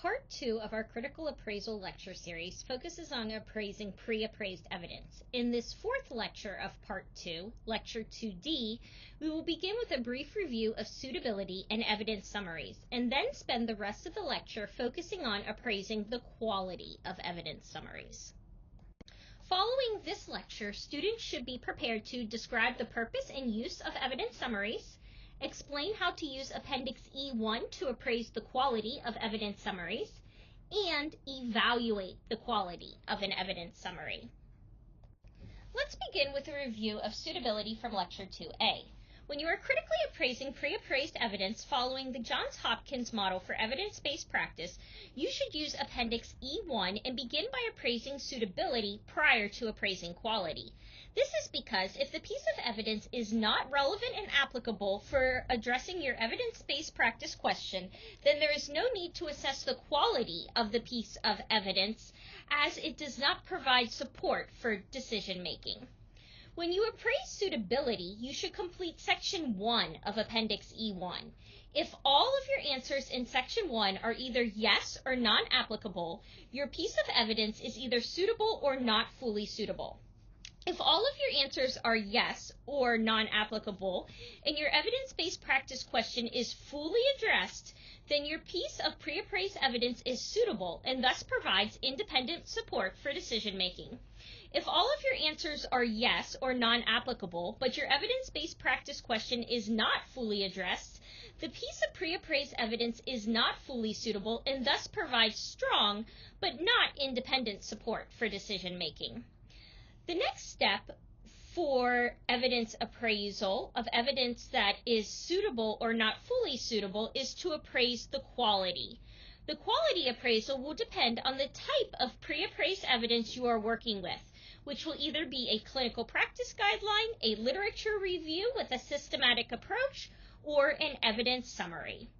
Part 2 of our critical appraisal lecture series focuses on appraising pre-appraised evidence. In this fourth lecture of Part 2, Lecture 2D, we will begin with a brief review of suitability and evidence summaries, and then spend the rest of the lecture focusing on appraising the quality of evidence summaries. Following this lecture, students should be prepared to describe the purpose and use of evidence summaries, explain how to use Appendix E1 to appraise the quality of evidence summaries, and evaluate the quality of an evidence summary. Let's begin with a review of suitability from Lecture 2A. When you are critically appraising pre-appraised evidence following the Johns Hopkins model for evidence-based practice, you should use Appendix E1 and begin by appraising suitability prior to appraising quality. This is because if the piece of evidence is not relevant and applicable for addressing your evidence-based practice question, then there is no need to assess the quality of the piece of evidence as it does not provide support for decision making. When you appraise suitability, you should complete Section 1 of Appendix E1. If all of your answers in Section 1 are either yes or non-applicable, your piece of evidence is either suitable or not fully suitable. If all of your answers are yes or non-applicable, and your evidence-based practice question is fully addressed, then your piece of pre-appraised evidence is suitable and thus provides independent support for decision-making. If all of your answers are yes or non-applicable, but your evidence-based practice question is not fully addressed, the piece of pre-appraised evidence is not fully suitable and thus provides strong but not independent support for decision-making. The next step for evidence appraisal of evidence that is suitable or not fully suitable is to appraise the quality. The quality appraisal will depend on the type of pre-appraised evidence you are working with, which will either be a clinical practice guideline, a literature review with a systematic approach, or an evidence summary.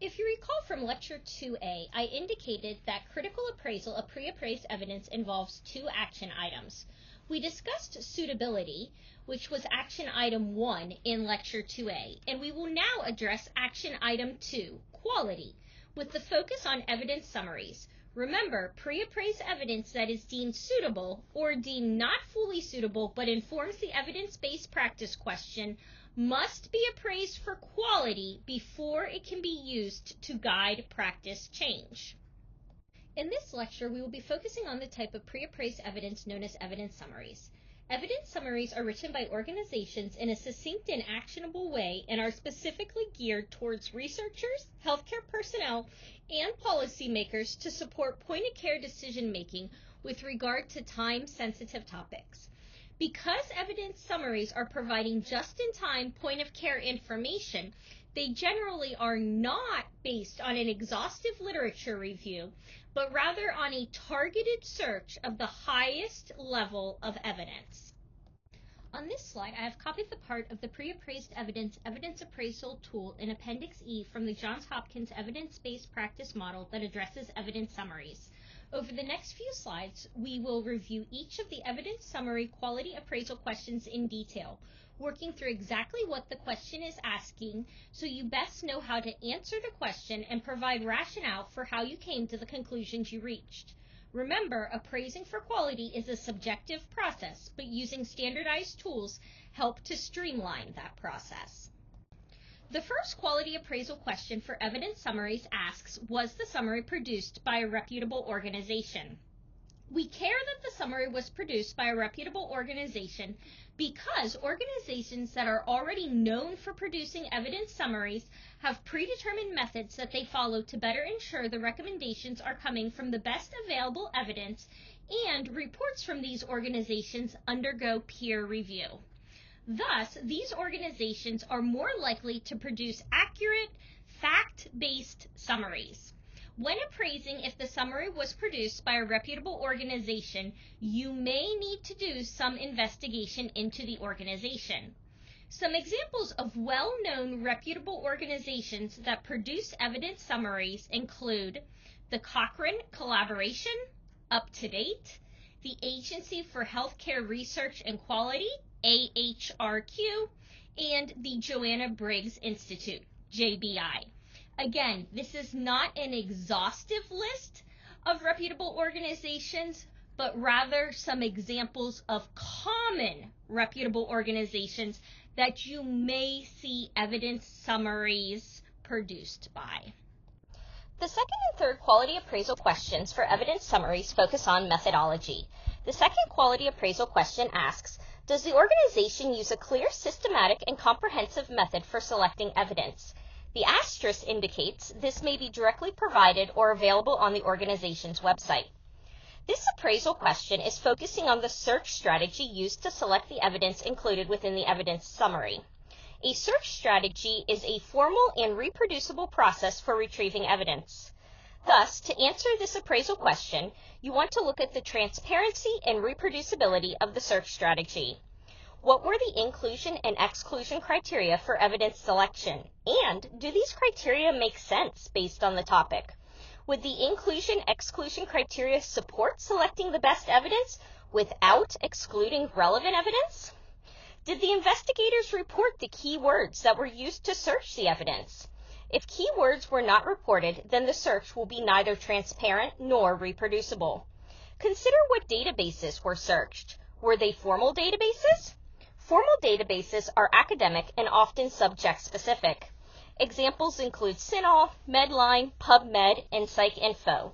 If you recall from Lecture 2A, I indicated that critical appraisal of pre-appraised evidence involves two action items. We discussed suitability, which was action item 1 in Lecture 2A, and we will now address action item 2, quality, with the focus on evidence summaries. Remember, pre-appraised evidence that is deemed suitable or deemed not fully suitable but informs the evidence-based practice question must be appraised for quality before it can be used to guide practice change. In this lecture, we will be focusing on the type of pre-appraised evidence known as evidence summaries. Evidence summaries are written by organizations in a succinct and actionable way and are specifically geared towards researchers, healthcare personnel, and policymakers to support point-of-care decision-making with regard to time-sensitive topics. Because evidence summaries are providing just-in-time point-of-care information, they generally are not based on an exhaustive literature review, but rather on a targeted search of the highest level of evidence. On this slide, I have copied the part of the pre-appraised evidence appraisal tool in Appendix E from the Johns Hopkins evidence-based practice model that addresses evidence summaries. Over the next few slides, we will review each of the evidence summary quality appraisal questions in detail, working through exactly what the question is asking so you best know how to answer the question and provide rationale for how you came to the conclusions you reached. Remember, appraising for quality is a subjective process, but using standardized tools help to streamline that process. The first quality appraisal question for evidence summaries asks, was the summary produced by a reputable organization? We care that the summary was produced by a reputable organization because organizations that are already known for producing evidence summaries have predetermined methods that they follow to better ensure the recommendations are coming from the best available evidence, and reports from these organizations undergo peer review. Thus, these organizations are more likely to produce accurate, fact-based summaries. When appraising if the summary was produced by a reputable organization, you may need to do some investigation into the organization. Some examples of well-known reputable organizations that produce evidence summaries include the Cochrane Collaboration, UpToDate, the Agency for Healthcare Research and Quality, AHRQ, and the Joanna Briggs Institute, JBI. Again, this is not an exhaustive list of reputable organizations, but rather some examples of common reputable organizations that you may see evidence summaries produced by. The second and third quality appraisal questions for evidence summaries focus on methodology. The second quality appraisal question asks, does the organization use a clear, systematic, and comprehensive method for selecting evidence? The asterisk indicates this may be directly provided or available on the organization's website. This appraisal question is focusing on the search strategy used to select the evidence included within the evidence summary. A search strategy is a formal and reproducible process for retrieving evidence. Thus, to answer this appraisal question, you want to look at the transparency and reproducibility of the search strategy. What were the inclusion and exclusion criteria for evidence selection? And do these criteria make sense based on the topic? Would the inclusion-exclusion criteria support selecting the best evidence without excluding relevant evidence? Did the investigators report the keywords that were used to search the evidence? If keywords were not reported, then the search will be neither transparent nor reproducible. Consider what databases were searched. Were they formal databases? Formal databases are academic and often subject-specific. Examples include CINAHL, Medline, PubMed, and PsycInfo.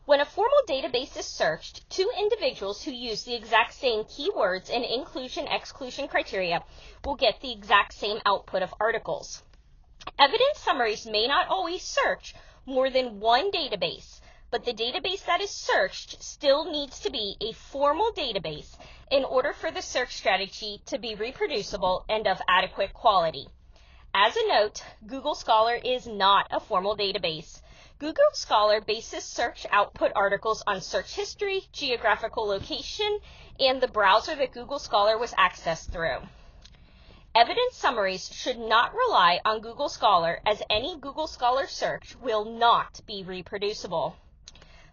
When a formal database is searched, two individuals who use the exact same keywords and inclusion-exclusion criteria will get the exact same output of articles. Evidence summaries may not always search more than one database, but the database that is searched still needs to be a formal database in order for the search strategy to be reproducible and of adequate quality. As a note, Google Scholar is not a formal database. Google Scholar bases search output articles on search history, geographical location, and the browser that Google Scholar was accessed through. Evidence summaries should not rely on Google Scholar, as any Google Scholar search will not be reproducible.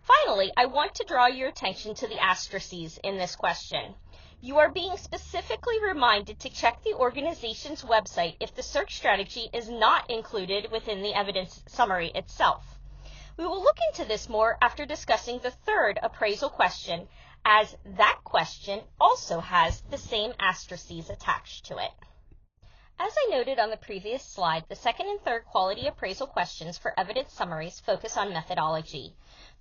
Finally, I want to draw your attention to the asterisks in this question. You are being specifically reminded to check the organization's website if the search strategy is not included within the evidence summary itself. We will look into this more after discussing the third appraisal question, as that question also has the same asterisks attached to it. As I noted on the previous slide, the second and third quality appraisal questions for evidence summaries focus on methodology.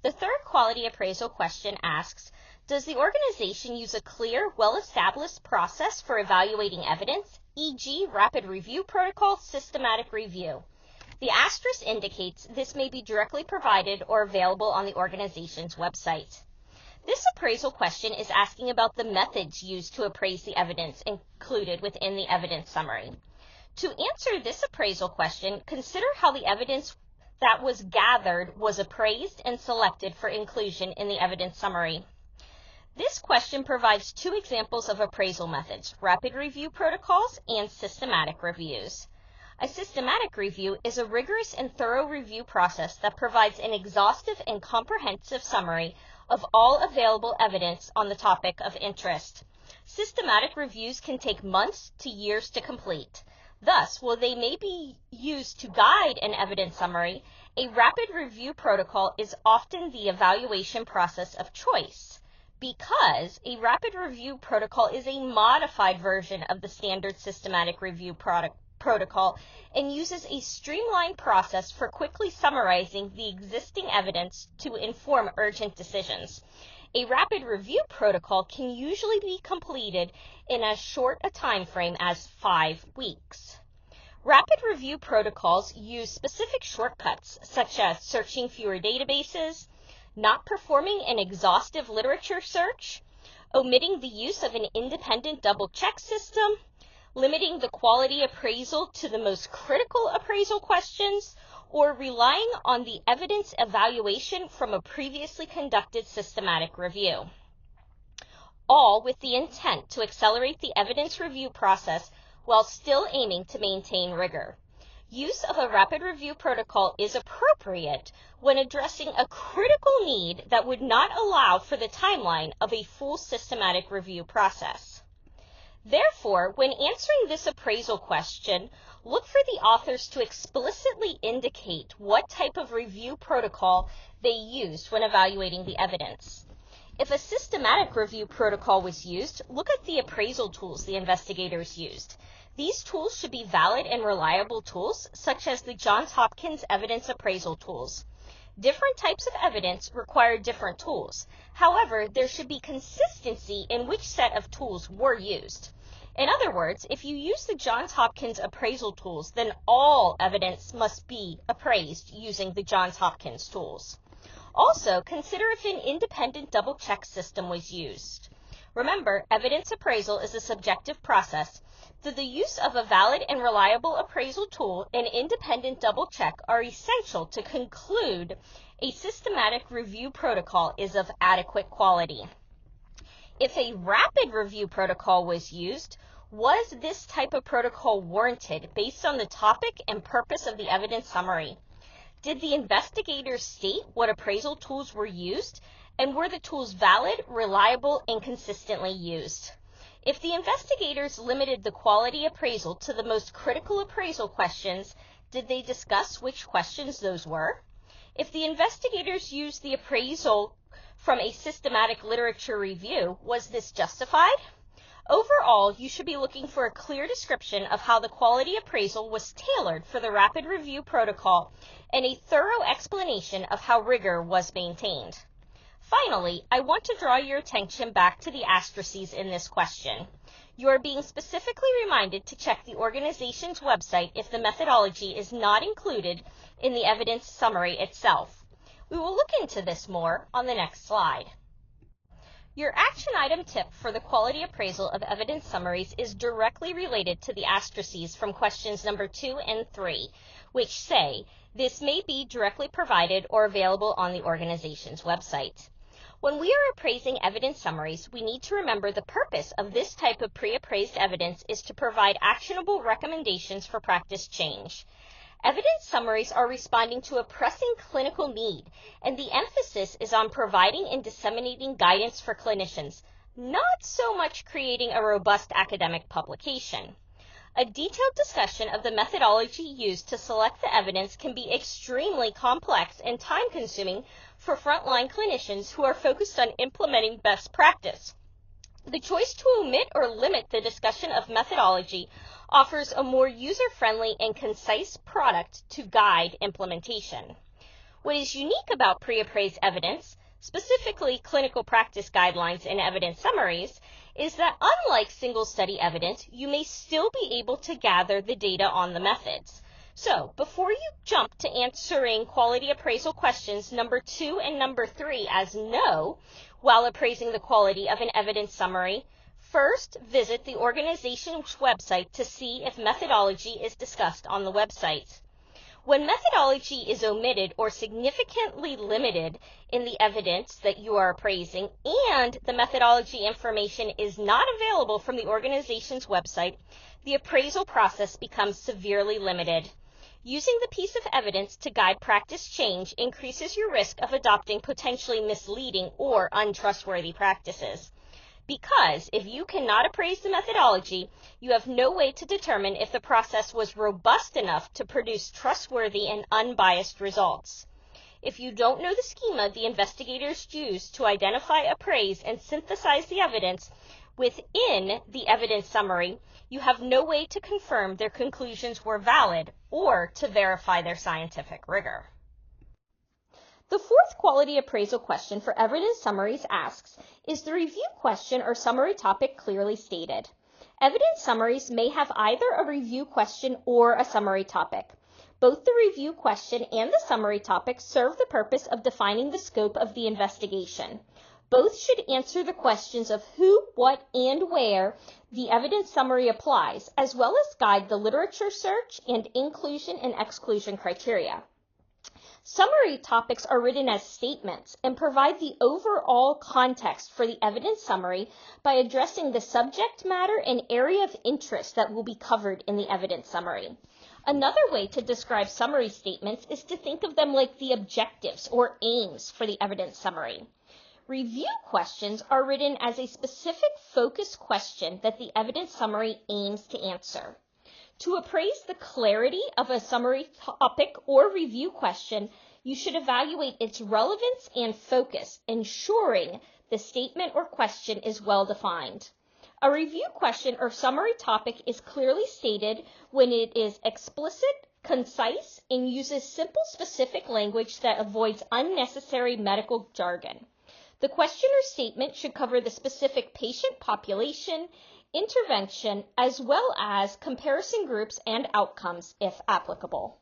The third quality appraisal question asks, does the organization use a clear, well-established process for evaluating evidence, e.g. rapid review protocol, systematic review? The asterisk indicates this may be directly provided or available on the organization's website. This appraisal question is asking about the methods used to appraise the evidence included within the evidence summary. To answer this appraisal question, consider how the evidence that was gathered was appraised and selected for inclusion in the evidence summary. This question provides two examples of appraisal methods, rapid review protocols and systematic reviews. A systematic review is a rigorous and thorough review process that provides an exhaustive and comprehensive summary of all available evidence on the topic of interest. Systematic reviews can take months to years to complete. Thus, while they may be used to guide an evidence summary, a rapid review protocol is often the evaluation process of choice, because a rapid review protocol is a modified version of the standard systematic review protocol and uses a streamlined process for quickly summarizing the existing evidence to inform urgent decisions. A rapid review protocol can usually be completed in as short a time frame as 5 weeks. Rapid review protocols use specific shortcuts, such as searching fewer databases, not performing an exhaustive literature search, omitting the use of an independent double-check system, limiting the quality appraisal to the most critical appraisal questions, or relying on the evidence evaluation from a previously conducted systematic review, all with the intent to accelerate the evidence review process while still aiming to maintain rigor. Use of a rapid review protocol is appropriate when addressing a critical need that would not allow for the timeline of a full systematic review process. Therefore, when answering this appraisal question, look for the authors to explicitly indicate what type of review protocol they used when evaluating the evidence. If a systematic review protocol was used, look at the appraisal tools the investigators used. These tools should be valid and reliable tools, such as the Johns Hopkins evidence appraisal tools. Different types of evidence require different tools. However, there should be consistency in which set of tools were used. In other words, if you use the Johns Hopkins appraisal tools, then all evidence must be appraised using the Johns Hopkins tools. Also, consider if an independent double-check system was used. Remember, evidence appraisal is a subjective process, so the use of a valid and reliable appraisal tool and independent double-check are essential to conclude a systematic review protocol is of adequate quality. If a rapid review protocol was used, was this type of protocol warranted based on the topic and purpose of the evidence summary? Did the investigators state what appraisal tools were used, and were the tools valid, reliable, and consistently used? If the investigators limited the quality appraisal to the most critical appraisal questions, did they discuss which questions those were? If the investigators used the appraisal from a systematic literature review, was this justified? Overall, you should be looking for a clear description of how the quality appraisal was tailored for the rapid review protocol and a thorough explanation of how rigor was maintained. Finally, I want to draw your attention back to the asterisks in this question. You are being specifically reminded to check the organization's website if the methodology is not included in the evidence summary itself. We will look into this more on the next slide. Your action item tip for the quality appraisal of evidence summaries is directly related to the asterisks from questions number 2 and 3, which say, this may be directly provided or available on the organization's website. When we are appraising evidence summaries, we need to remember the purpose of this type of pre-appraised evidence is to provide actionable recommendations for practice change. Evidence summaries are responding to a pressing clinical need, and the emphasis is on providing and disseminating guidance for clinicians, not so much creating a robust academic publication. A detailed discussion of the methodology used to select the evidence can be extremely complex and time-consuming for frontline clinicians who are focused on implementing best practice. The choice to omit or limit the discussion of methodology offers a more user-friendly and concise product to guide implementation. What is unique about pre-appraised evidence, specifically clinical practice guidelines and evidence summaries, is that unlike single study evidence, you may still be able to gather the data on the methods. So, before you jump to answering quality appraisal questions number 2 and number 3 as no, while appraising the quality of an evidence summary, first visit the organization's website to see if methodology is discussed on the website. When methodology is omitted or significantly limited in the evidence that you are appraising and the methodology information is not available from the organization's website, the appraisal process becomes severely limited. Using the piece of evidence to guide practice change increases your risk of adopting potentially misleading or untrustworthy practices. Because if you cannot appraise the methodology, you have no way to determine if the process was robust enough to produce trustworthy and unbiased results. If you don't know the schema the investigators used to identify, appraise, and synthesize the evidence within the evidence summary, you have no way to confirm their conclusions were valid or to verify their scientific rigor. The fourth quality appraisal question for evidence summaries asks, is the review question or summary topic clearly stated? Evidence summaries may have either a review question or a summary topic. Both the review question and the summary topic serve the purpose of defining the scope of the investigation. Both should answer the questions of who, what, and where the evidence summary applies, as well as guide the literature search and inclusion and exclusion criteria. Summary topics are written as statements and provide the overall context for the evidence summary by addressing the subject matter and area of interest that will be covered in the evidence summary. Another way to describe summary statements is to think of them like the objectives or aims for the evidence summary. Review questions are written as a specific focus question that the evidence summary aims to answer. To appraise the clarity of a summary topic or review question, you should evaluate its relevance and focus, ensuring the statement or question is well defined. A review question or summary topic is clearly stated when it is explicit, concise, and uses simple, specific language that avoids unnecessary medical jargon. The question or statement should cover the specific patient population, intervention, as well as comparison groups and outcomes if applicable.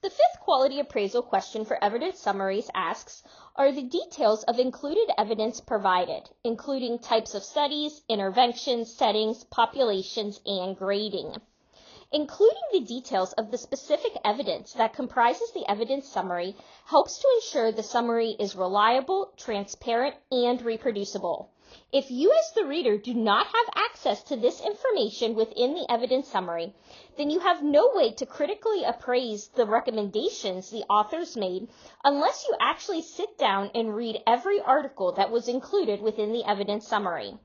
The fifth quality appraisal question for evidence summaries asks, are the details of included evidence provided, including types of studies, interventions, settings, populations, and grading? Including the details of the specific evidence that comprises the evidence summary helps to ensure the summary is reliable, transparent, and reproducible. If you as the reader do not have access to this information within the evidence summary, then you have no way to critically appraise the recommendations the authors made unless you actually sit down and read every article that was included within the evidence summary.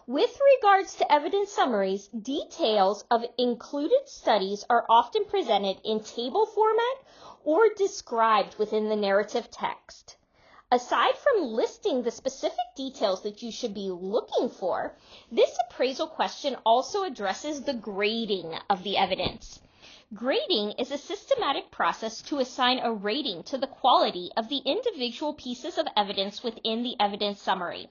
With regards to evidence summaries, details of included studies are often presented in table format or described within the narrative text. Aside from listing the specific details that you should be looking for, this appraisal question also addresses the grading of the evidence. Grading is a systematic process to assign a rating to the quality of the individual pieces of evidence within the evidence summary.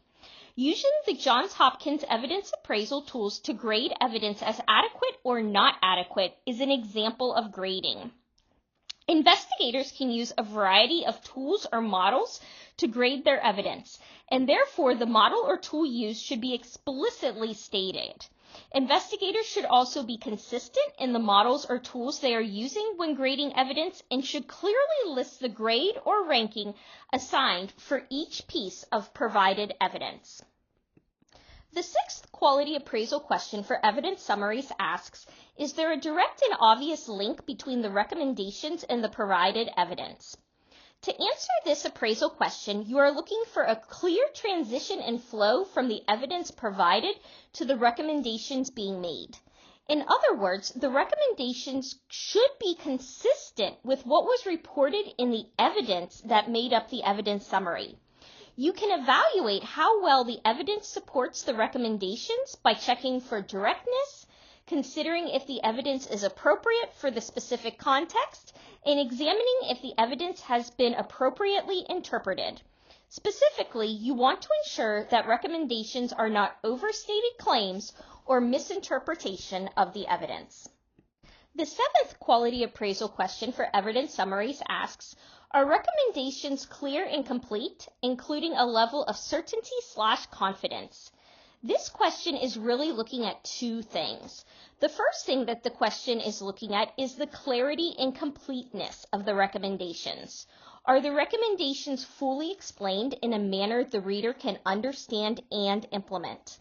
Using the Johns Hopkins evidence appraisal tools to grade evidence as adequate or not adequate is an example of grading. Investigators can use a variety of tools or models to grade their evidence, and therefore the model or tool used should be explicitly stated. Investigators should also be consistent in the models or tools they are using when grading evidence and should clearly list the grade or ranking assigned for each piece of provided evidence. The sixth quality appraisal question for evidence summaries asks, is there a direct and obvious link between the recommendations and the provided evidence? To answer this appraisal question, you are looking for a clear transition and flow from the evidence provided to the recommendations being made. In other words, the recommendations should be consistent with what was reported in the evidence that made up the evidence summary. You can evaluate how well the evidence supports the recommendations by checking for directness, considering if the evidence is appropriate for the specific context, and examining if the evidence has been appropriately interpreted. Specifically, you want to ensure that recommendations are not overstated claims or misinterpretation of the evidence. The seventh quality appraisal question for evidence summaries asks, are recommendations clear and complete, including a level of certainty/confidence? This question is really looking at two things. The first thing that the question is looking at is the clarity and completeness of the recommendations. Are the recommendations fully explained in a manner the reader can understand and implement?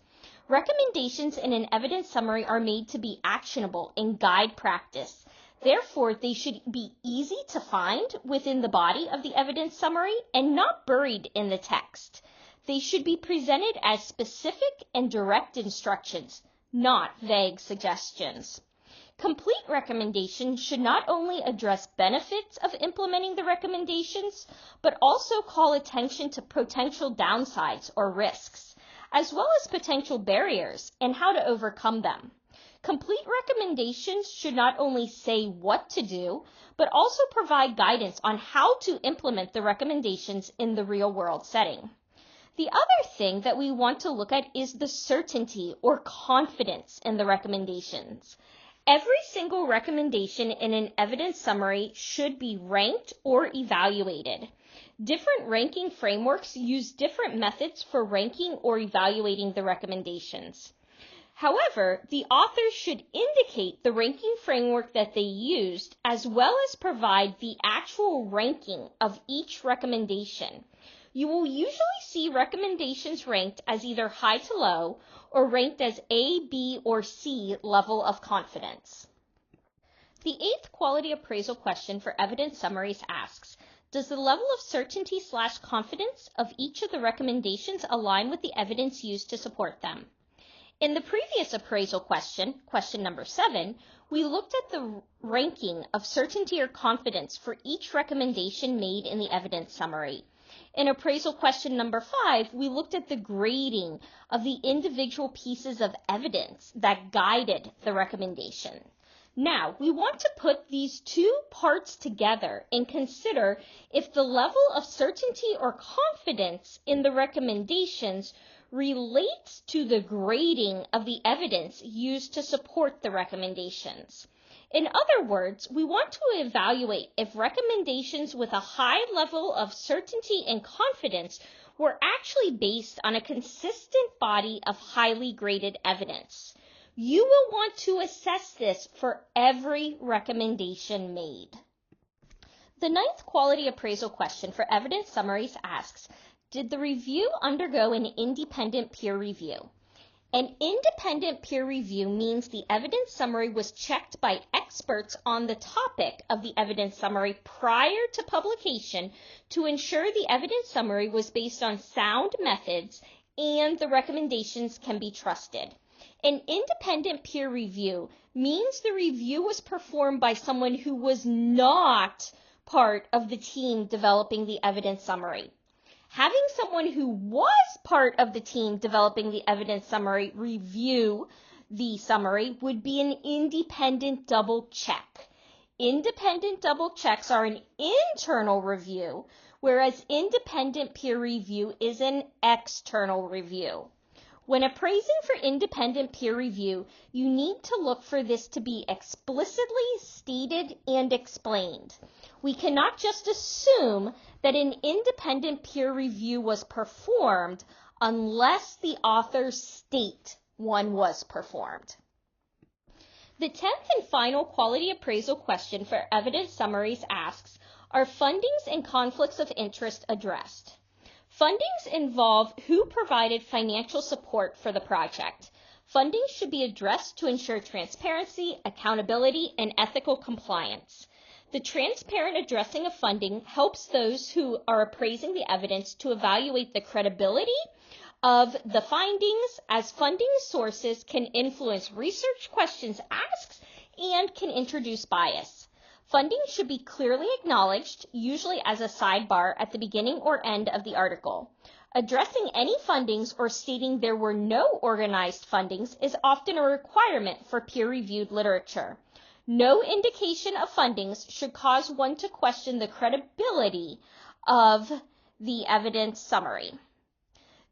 Recommendations in an evidence summary are made to be actionable and guide practice. Therefore, they should be easy to find within the body of the evidence summary and not buried in the text. They should be presented as specific and direct instructions, not vague suggestions. Complete recommendations should not only address benefits of implementing the recommendations, but also call attention to potential downsides or risks, as well as potential barriers and how to overcome them. Complete recommendations should not only say what to do, but also provide guidance on how to implement the recommendations in the real-world setting. The other thing that we want to look at is the certainty or confidence in the recommendations. Every single recommendation in an evidence summary should be ranked or evaluated. Different ranking frameworks use different methods for ranking or evaluating the recommendations. However, the author should indicate the ranking framework that they used, as well as provide the actual ranking of each recommendation. You will usually see recommendations ranked as either high to low or ranked as A, B, or C level of confidence. The eighth quality appraisal question for evidence summaries asks, Does the level of certainty/confidence of each of the recommendations align with the evidence used to support them? In the previous appraisal question, question number 7, we looked at the ranking of certainty or confidence for each recommendation made in the evidence summary. In appraisal question number 5, we looked at the grading of the individual pieces of evidence that guided the recommendation. Now, we want to put these two parts together and consider if the level of certainty or confidence in the recommendations relates to the grading of the evidence used to support the recommendations. In other words, we want to evaluate if recommendations with a high level of certainty and confidence were actually based on a consistent body of highly graded evidence. You will want to assess this for every recommendation made. The 9th quality appraisal question for evidence summaries asks, did the review undergo an independent peer review? An independent peer review means the evidence summary was checked by experts on the topic of the evidence summary prior to publication to ensure the evidence summary was based on sound methods and the recommendations can be trusted. An independent peer review means the review was performed by someone who was not part of the team developing the evidence summary. Having someone who was part of the team developing the evidence summary review the summary would be an independent double check. Independent double checks are an internal review, whereas independent peer review is an external review. When appraising for independent peer review, you need to look for this to be explicitly stated and explained. We cannot just assume that an independent peer review was performed unless the authors state one was performed. The 10th and final quality appraisal question for evidence summaries asks, are fundings and conflicts of interest addressed? Fundings involve who provided financial support for the project. Fundings should be addressed to ensure transparency, accountability, and ethical compliance. The transparent addressing of funding helps those who are appraising the evidence to evaluate the credibility of the findings, as funding sources can influence research questions asked and can introduce bias. Funding should be clearly acknowledged, usually as a sidebar at the beginning or end of the article. Addressing any fundings or stating there were no organized fundings is often a requirement for peer-reviewed literature. No indication of fundings should cause one to question the credibility of the evidence summary.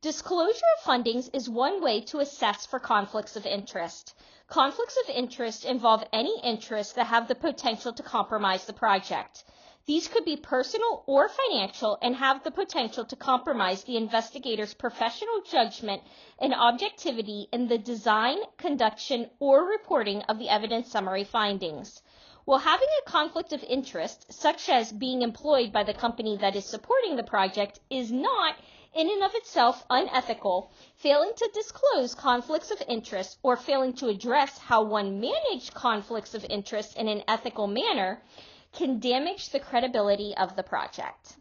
Disclosure of fundings is one way to assess for conflicts of interest. Conflicts of interest involve any interests that have the potential to compromise the project. These could be personal or financial and have the potential to compromise the investigator's professional judgment and objectivity in the design, conduction, or reporting of the evidence summary findings. While having a conflict of interest, such as being employed by the company that is supporting the project, is not in and of itself unethical, failing to disclose conflicts of interest or failing to address how one managed conflicts of interest in an ethical manner can damage the credibility of the project.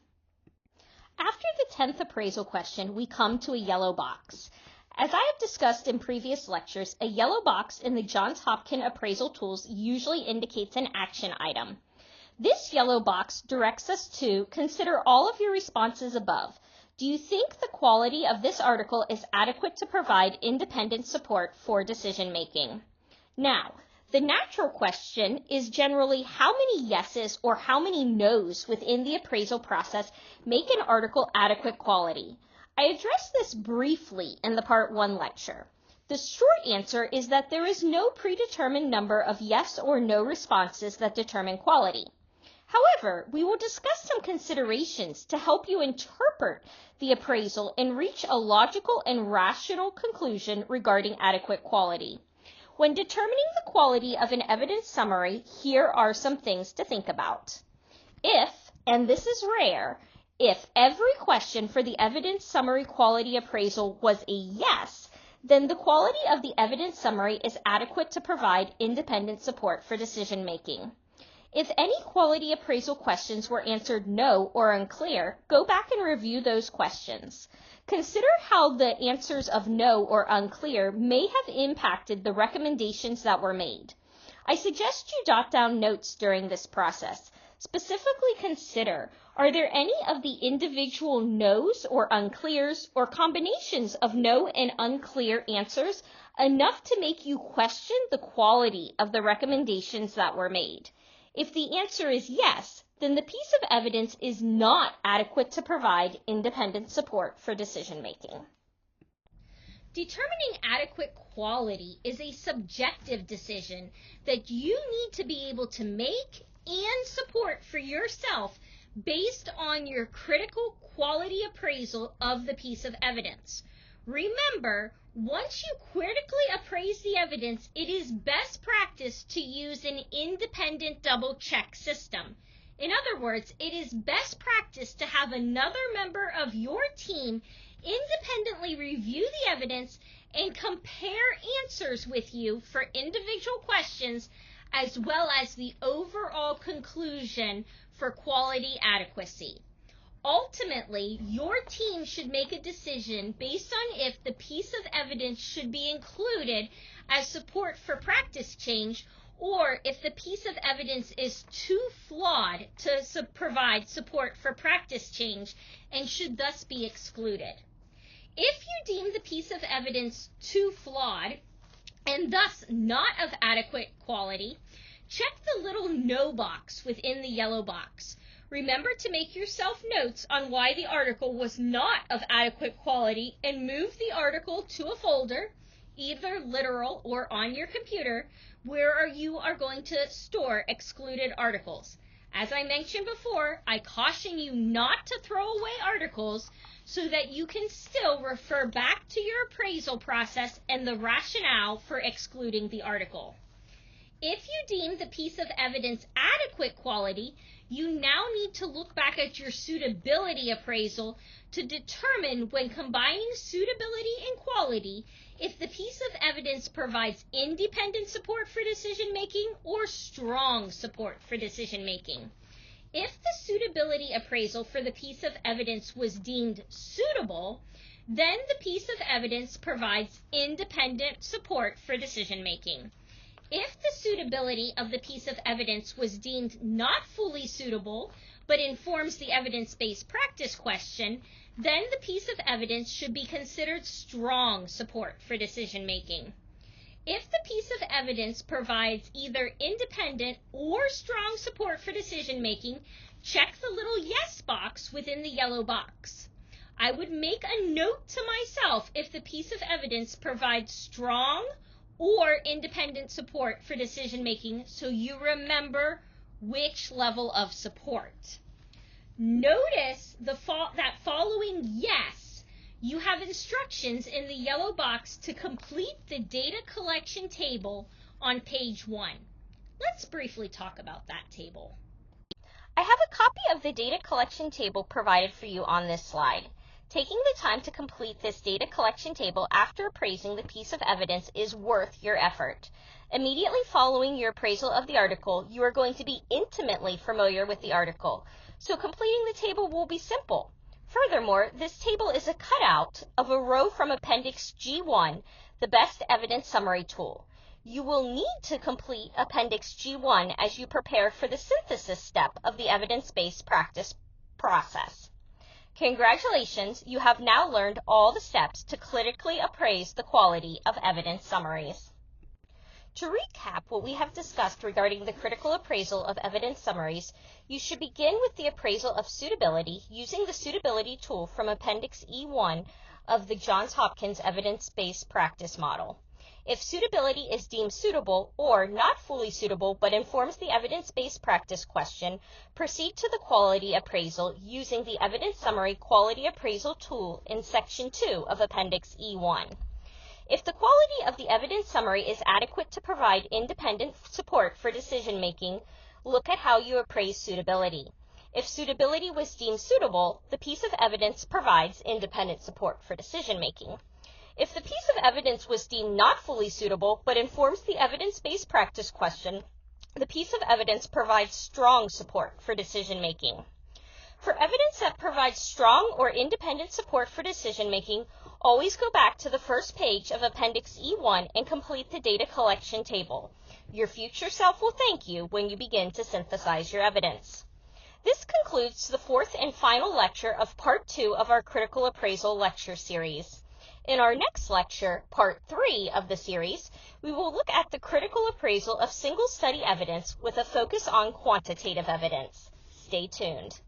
After the 10th appraisal question, we come to a yellow box. As I have discussed in previous lectures, a yellow box in the Johns Hopkins appraisal tools usually indicates an action item. This yellow box directs us to consider all of your responses above. Do you think the quality of this article is adequate to provide independent support for decision making? Now, the natural question is generally how many yeses or how many no's within the appraisal process make an article adequate quality. I addressed this briefly in the Part 1 lecture. The short answer is that there is no predetermined number of yes or no responses that determine quality. However, we will discuss some considerations to help you interpret the appraisal and reach a logical and rational conclusion regarding adequate quality. When determining the quality of an evidence summary, here are some things to think about. If, and this is rare, if every question for the evidence summary quality appraisal was a yes, then the quality of the evidence summary is adequate to provide independent support for decision making. If any quality appraisal questions were answered no or unclear, go back and review those questions. Consider how the answers of no or unclear may have impacted the recommendations that were made. I suggest you jot down notes during this process. Specifically consider, are there any of the individual no's or unclears or combinations of no and unclear answers enough to make you question the quality of the recommendations that were made? If the answer is yes, then the piece of evidence is not adequate to provide independent support for decision making. Determining adequate quality is a subjective decision that you need to be able to make and support for yourself based on your critical quality appraisal of the piece of evidence. Remember, once you critically appraise the evidence, it is best practice to use an independent double check system. In other words, it is best practice to have another member of your team independently review the evidence and compare answers with you for individual questions, as well as the overall conclusion for quality adequacy. Ultimately, your team should make a decision based on if the piece of evidence should be included as support for practice change, or if the piece of evidence is too flawed to provide support for practice change and should thus be excluded. If you deem the piece of evidence too flawed and thus not of adequate quality, check the little no box within the yellow box. Remember to make yourself notes on why the article was not of adequate quality and move the article to a folder, either literal or on your computer, where you are going to store excluded articles. As I mentioned before, I caution you not to throw away articles so that you can still refer back to your appraisal process and the rationale for excluding the article. If you deem the piece of evidence adequate quality, you now need to look back at your suitability appraisal to determine, when combining suitability and quality, if the piece of evidence provides independent support for decision making or strong support for decision making. If the suitability appraisal for the piece of evidence was deemed suitable, then the piece of evidence provides independent support for decision making. If the suitability of the piece of evidence was deemed not fully suitable, but informs the evidence-based practice question, then the piece of evidence should be considered strong support for decision making. If the piece of evidence provides either independent or strong support for decision making, check the little yes box within the yellow box. I would make a note to myself if the piece of evidence provides strong or independent support for decision making, so you remember which level of support. Notice that following yes, you have instructions in the yellow box to complete the data collection table on page 1. Let's briefly talk about that table. I have a copy of the data collection table provided for you on this slide. Taking the time to complete this data collection table after appraising the piece of evidence is worth your effort. Immediately following your appraisal of the article, you are going to be intimately familiar with the article, so completing the table will be simple. Furthermore, this table is a cutout of a row from Appendix G1, the Best Evidence Summary tool. You will need to complete Appendix G1 as you prepare for the synthesis step of the evidence-based practice process. Congratulations, you have now learned all the steps to critically appraise the quality of evidence summaries. To recap what we have discussed regarding the critical appraisal of evidence summaries, you should begin with the appraisal of suitability using the suitability tool from Appendix E1 of the Johns Hopkins evidence-based practice model. If suitability is deemed suitable or not fully suitable but informs the evidence-based practice question, proceed to the quality appraisal using the evidence summary quality appraisal tool in Section 2 of Appendix E1. If the quality of the evidence summary is adequate to provide independent support for decision making, look at how you appraise suitability. If suitability was deemed suitable, the piece of evidence provides independent support for decision making. If the piece of evidence was deemed not fully suitable but informs the evidence-based practice question, The piece of evidence provides strong support for decision making. For evidence that provides strong or independent support for decision making, always go back to the first page of Appendix E1 and complete the data collection table. Your future self will thank you when you begin to synthesize your evidence. This concludes the fourth and final lecture of Part 2 of our Critical Appraisal lecture series. In our next lecture, Part 3 of the series, we will look at the critical appraisal of single study evidence with a focus on quantitative evidence. Stay tuned.